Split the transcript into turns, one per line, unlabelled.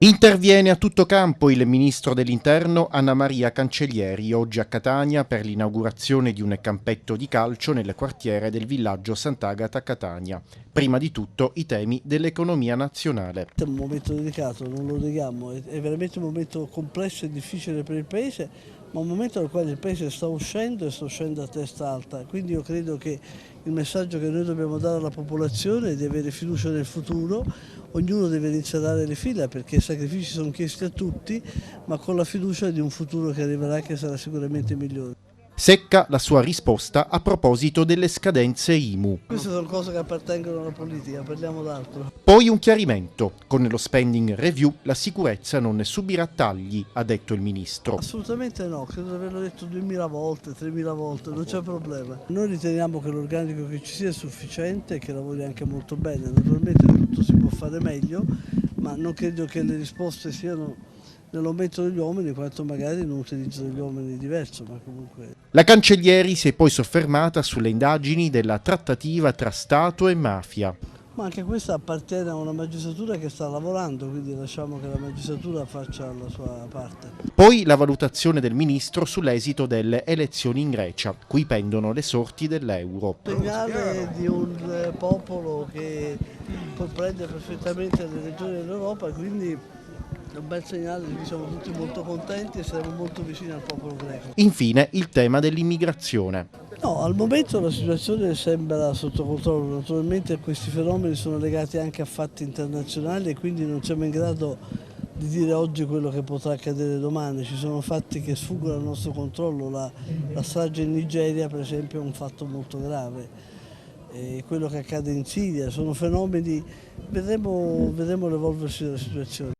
Interviene a tutto campo il ministro dell'Interno Anna Maria Cancellieri oggi a Catania per l'inaugurazione di un campetto di calcio nel quartiere del villaggio Sant'Agata a Catania. Prima di tutto i temi dell'economia nazionale.
È un momento delicato, non lo neghiamo, è veramente un momento complesso e difficile per il Paese, ma un momento nel quale il Paese sta uscendo e sta uscendo a testa alta. Quindi io credo che il messaggio che noi dobbiamo dare alla popolazione è di avere fiducia nel futuro, ognuno deve iniziare le fila perché i sacrifici sono chiesti a tutti, ma con la fiducia di un futuro che arriverà che sarà sicuramente migliore.
Secca la sua risposta a proposito delle scadenze IMU.
Queste sono cose che appartengono alla politica, parliamo d'altro.
Poi un chiarimento. Con lo spending review la sicurezza non subirà tagli, ha detto il ministro.
Assolutamente no, credo di averlo detto 2000 volte, 3000 volte, non c'è problema. Noi riteniamo che l'organico che ci sia è sufficiente e che lavori anche molto bene. Naturalmente tutto si può fare meglio, ma non credo che le risposte siano nell'aumento degli uomini quanto magari in un utilizzo degli uomini diverso, ma comunque.
La Cancellieri si è poi soffermata sulle indagini della trattativa tra Stato e mafia.
Ma anche questa appartiene a una magistratura che sta lavorando, quindi lasciamo che la magistratura faccia la sua parte.
Poi la valutazione del ministro sull'esito delle elezioni in Grecia, cui pendono le sorti dell'euro.
Il segnale di un popolo che comprende perfettamente le regioni dell'Europa, quindi è un bel segnale, noi siamo tutti molto contenti e saremo molto vicini al popolo greco.
Infine il tema dell'immigrazione.
No, al momento la situazione sembra sotto controllo, naturalmente questi fenomeni sono legati anche a fatti internazionali e quindi non siamo in grado di dire oggi quello che potrà accadere domani. Ci sono fatti che sfuggono al nostro controllo, la strage in Nigeria per esempio è un fatto molto grave, e quello che accade in Siria sono fenomeni, vedremo l'evolversi della situazione.